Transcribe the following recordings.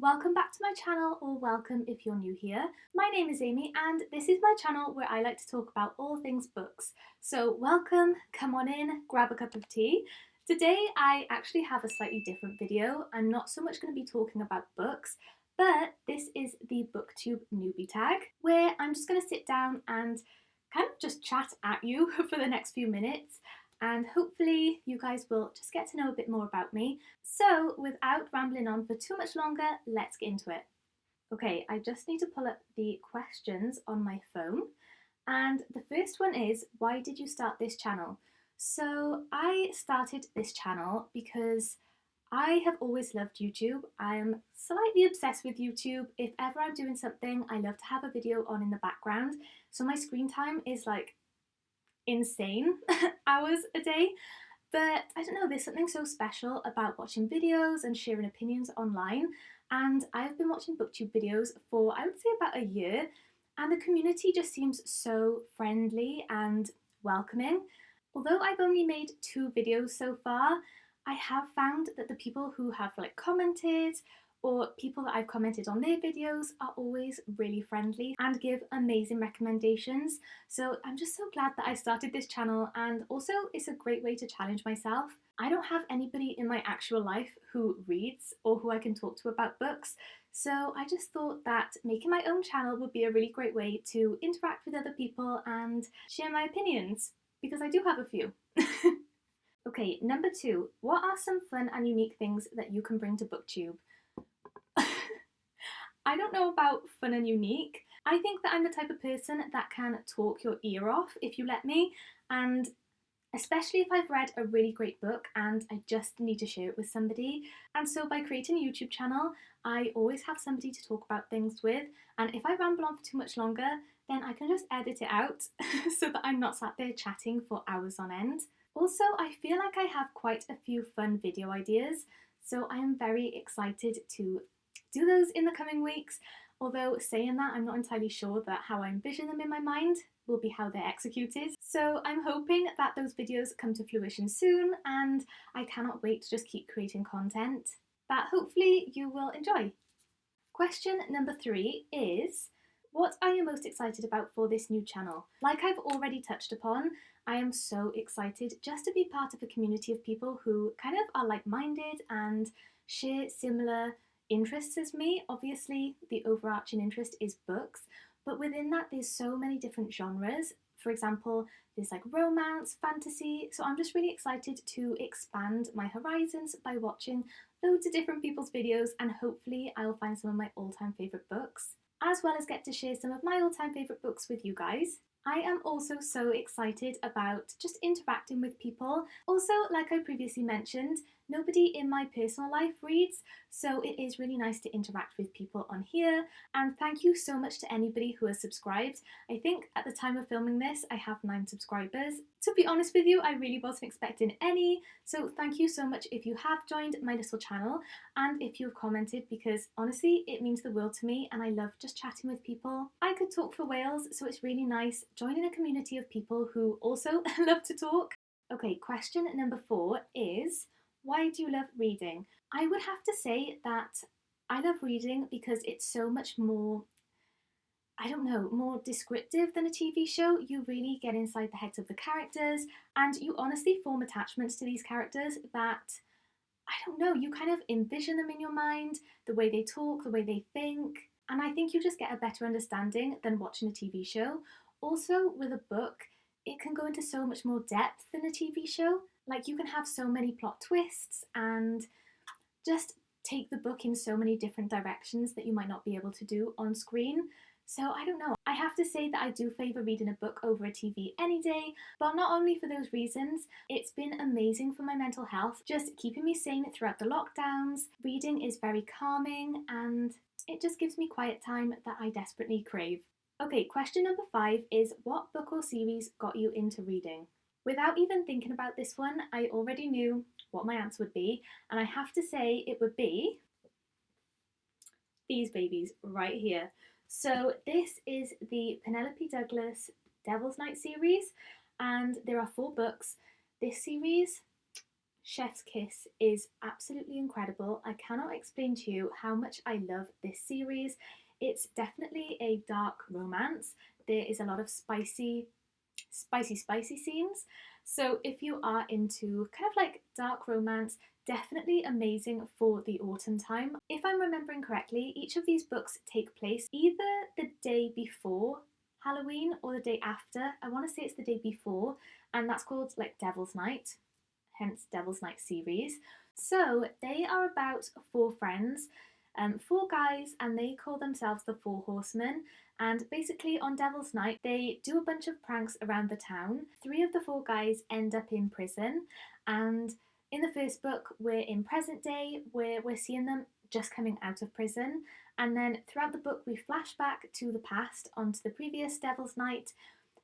welcome back to my channel, or welcome if you're new here. My name is Amy and this is my channel where I like to talk about all things books. So welcome, come on in, grab a cup of tea. Today I actually have a slightly different video. I'm not so much going to be talking about books, but this is the BookTube Newbie Tag, where I'm just going to sit down and kind of just chat at you for the next few minutes. And hopefully you guys will just get to know a bit more about me. So without rambling on for too much longer, let's get into it. Okay, I just need to pull up the questions on my phone. And the first one is, why did you start this channel? So I started this channel because I have always loved YouTube. I am slightly obsessed with YouTube. If ever I'm doing something, I love to have a video on in the background. So my screen time is like insane hours a day, but I don't know, there's something so special about watching videos and sharing opinions online. And I've been watching booktube videos for, I would say, about a year, and the community just seems so friendly and welcoming. Although I've only made 2 videos so far, I have found that the people who have commented, or people that I've commented on their videos, are always really friendly and give amazing recommendations. So I'm just so glad that I started this channel, and also it's a great way to challenge myself. I don't have anybody in my actual life who reads or who I can talk to about books, so I just thought that making my own channel would be a really great way to interact with other people and share my opinions, because I do have a few. Okay, number 2, what are some fun and unique things that you can bring to BookTube? I don't know about fun and unique. I think that I'm the type of person that can talk your ear off if you let me, and especially if I've read a really great book and I just need to share it with somebody. And so by creating a YouTube channel, I always have somebody to talk about things with, and if I ramble on for too much longer, then I can just edit it out so that I'm not sat there chatting for hours on end. Also, I feel like I have quite a few fun video ideas, so I am very excited to do those in the coming weeks, although saying that, I'm not entirely sure that how I envision them in my mind will be how they're executed. So I'm hoping that those videos come to fruition soon, and I cannot wait to just keep creating content that hopefully you will enjoy. Question number 3 is, what are you most excited about for this new channel? Like I've already touched upon, I am so excited just to be part of a community of people who kind of are like-minded and share similar interests as me. Obviously, the overarching interest is books, but within that there's so many different genres. For example, there's romance, fantasy, so I'm just really excited to expand my horizons by watching loads of different people's videos, and hopefully I'll find some of my all-time favourite books, as well as get to share some of my all-time favourite books with you guys. I am also so excited about just interacting with people. Also, like I previously mentioned, nobody in my personal life reads, so it is really nice to interact with people on here. And thank you so much to anybody who has subscribed. I think at the time of filming this, I have 9 subscribers. To be honest with you, I really wasn't expecting any, so thank you so much if you have joined my little channel and if you've commented, because honestly, it means the world to me and I love just chatting with people. I could talk for whales, so it's really nice joining a community of people who also love to talk. Okay, question number 4 is, why do you love reading? I would have to say that I love reading because it's so much more, I don't know, more descriptive than a TV show. You really get inside the heads of the characters and you honestly form attachments to these characters that, I don't know, you kind of envision them in your mind, the way they talk, the way they think, and I think you just get a better understanding than watching a TV show. Also, with a book, it can go into so much more depth than a TV show. You can have so many plot twists and just take the book in so many different directions that you might not be able to do on screen. So I don't know, I have to say that I do favour reading a book over a TV any day, but not only for those reasons, it's been amazing for my mental health, just keeping me sane throughout the lockdowns. Reading is very calming and it just gives me quiet time that I desperately crave. Okay, question number 5 is, what book or series got you into reading? Without even thinking about this one, I already knew what my answer would be, and I have to say it would be these babies right here. So this is the Penelope Douglas Devil's Night series, and there are 4 books. This series, Chef's Kiss is absolutely incredible. I cannot explain to you how much I love this series. It's definitely a dark romance. There is a lot of spicy scenes. So if you are into kind of like dark romance, definitely amazing for the autumn time. If I'm remembering correctly, each of these books take place either the day before Halloween or the day after. I want to say it's the day before, and that's called like Devil's Night, hence Devil's Night series. So they are about four friends, four guys, and they call themselves the Four Horsemen. And basically, on Devil's Night, they do a bunch of pranks around the town. Three of the four guys end up in prison, and in the first book, we're in present day, where we're seeing them just coming out of prison. And then throughout the book, we flash back to the past onto the previous Devil's Night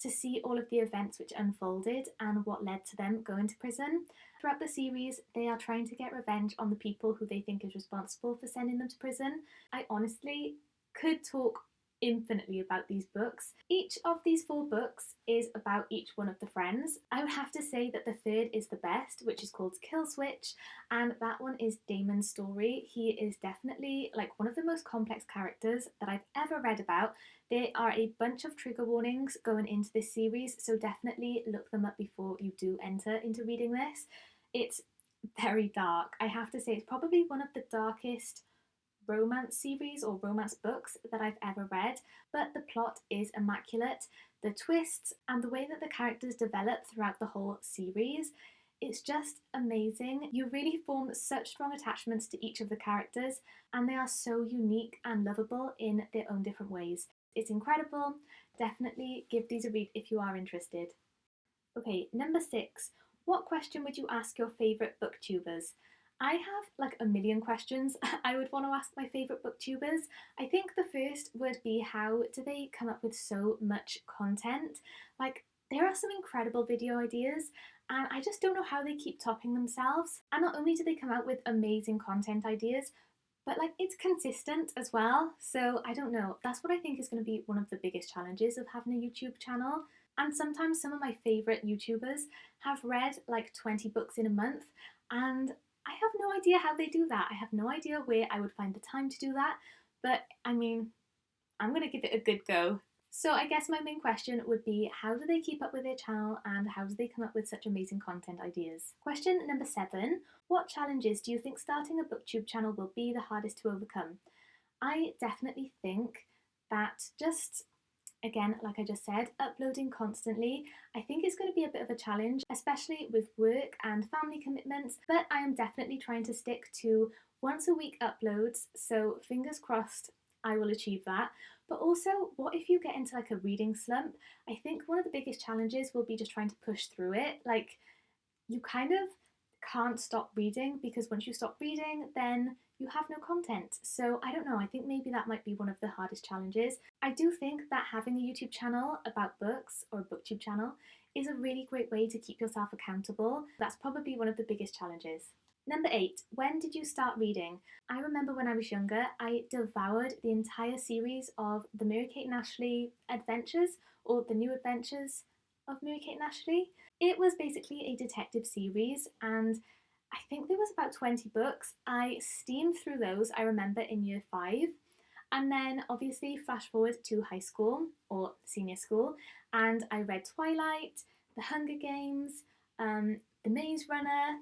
to see all of the events which unfolded and what led to them going to prison. Throughout the series, they are trying to get revenge on the people who they think is responsible for sending them to prison. I honestly could talk infinitely about these books. Each of these four books is about each one of the friends. I would have to say that the third is the best, which is called Kill Switch, and that one is Damon's story. He is definitely like one of the most complex characters that I've ever read about. There are a bunch of trigger warnings going into this series, so definitely look them up before you do enter into reading this. It's very dark. I have to say it's probably one of the darkest romance series or romance books that I've ever read, but the plot is immaculate. The twists and the way that the characters develop throughout the whole series, it's just amazing. You really form such strong attachments to each of the characters, and they are so unique and lovable in their own different ways. It's incredible. Definitely give these a read if you are interested. Okay, number 6. What question would you ask your favourite booktubers? I have like a million questions I would want to ask my favourite booktubers. I think the first would be, how do they come up with so much content? Like, there are some incredible video ideas, and I just don't know how they keep topping themselves. And not only do they come out with amazing content ideas, but like it's consistent as well. So I don't know. That's what I think is going to be one of the biggest challenges of having a YouTube channel. And sometimes some of my favourite YouTubers have read like 20 books in a month, and I have no idea how they do that. I have no idea where I would find the time to do that, but I mean, I'm going to give it a good go. So I guess my main question would be, how do they keep up with their channel and how do they come up with such amazing content ideas? Question number 7. What challenges do you think starting a booktube channel will be the hardest to overcome? I definitely think that just, again, like I just said, uploading constantly, I think is going to be a bit of a challenge, especially with work and family commitments, but I am definitely trying to stick to once a week uploads, so fingers crossed I will achieve that. But also, what if you get into like a reading slump? I think one of the biggest challenges will be just trying to push through it. Like, you kind of can't stop reading, because once you stop reading, then you have no content. So I don't know, I think maybe that might be one of the hardest challenges. I do think that having a YouTube channel about books, or a booktube channel, is a really great way to keep yourself accountable. That's probably one of the biggest challenges. Number 8, when did you start reading? I remember when I was younger, I devoured the entire series of the Mary-Kate and Ashley adventures, or the new adventures of Mary-Kate and Ashley. It was basically a detective series, and I think there was about 20 books. I steamed through those, I remember, in year 5. And then obviously flash forward to high school or senior school, and I read Twilight, The Hunger Games, The Maze Runner,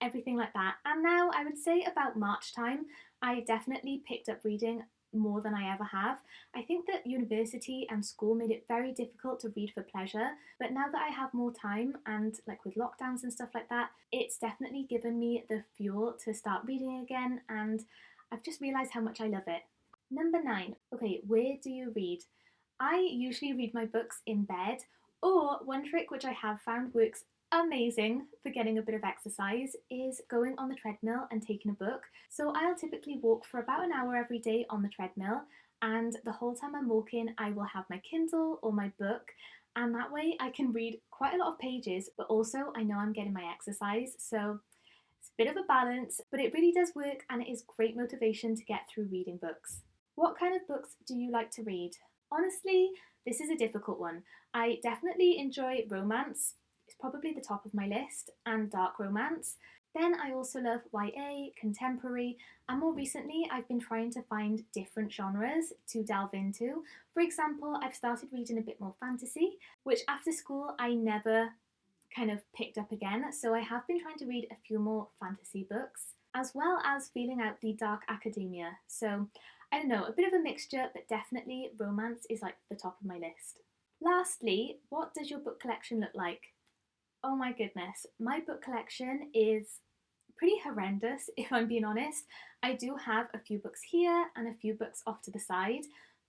everything like that. And now I would say about March time, I definitely picked up reading more than I ever have. I think that university and school made it very difficult to read for pleasure, but now that I have more time, and like with lockdowns and stuff like that, it's definitely given me the fuel to start reading again, and I've just realised how much I love it. Number 9. Okay, where do you read? I usually read my books in bed, or one trick which I have found works amazing for getting a bit of exercise is going on the treadmill and taking a book. So I'll typically walk for about an hour every day on the treadmill, and the whole time I'm walking I will have my Kindle or my book, and that way I can read quite a lot of pages, but also I know I'm getting my exercise, so it's a bit of a balance, but it really does work, and it is great motivation to get through reading books. What kind of books do you like to read? Honestly, this is a difficult one. I definitely enjoy romance. It's probably the top of my list, and dark romance. Then I also love YA, contemporary, and more recently I've been trying to find different genres to delve into. For example, I've started reading a bit more fantasy, which after school I never kind of picked up again, so I have been trying to read a few more fantasy books, as well as feeling out the dark academia. So I don't know, a bit of a mixture, but definitely romance is like the top of my list. Lastly, what does your book collection look like? Oh my goodness, my book collection is pretty horrendous if I'm being honest. I do have a few books here and a few books off to the side,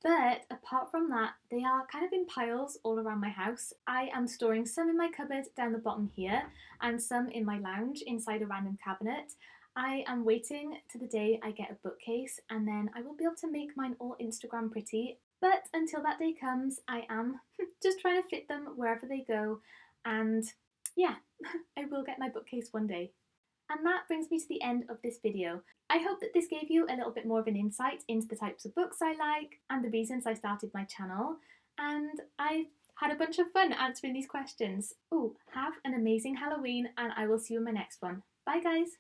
but apart from that, they are kind of in piles all around my house. I am storing some in my cupboard down the bottom here and some in my lounge inside a random cabinet. I am waiting to the day I get a bookcase and then I will be able to make mine all Instagram pretty. But until that day comes, I am just trying to fit them wherever they go, and yeah, I will get my bookcase one day. And that brings me to the end of this video. I hope that this gave you a little bit more of an insight into the types of books I like and the reasons I started my channel, and I had a bunch of fun answering these questions. Oh, have an amazing Halloween, and I will see you in my next one. Bye guys!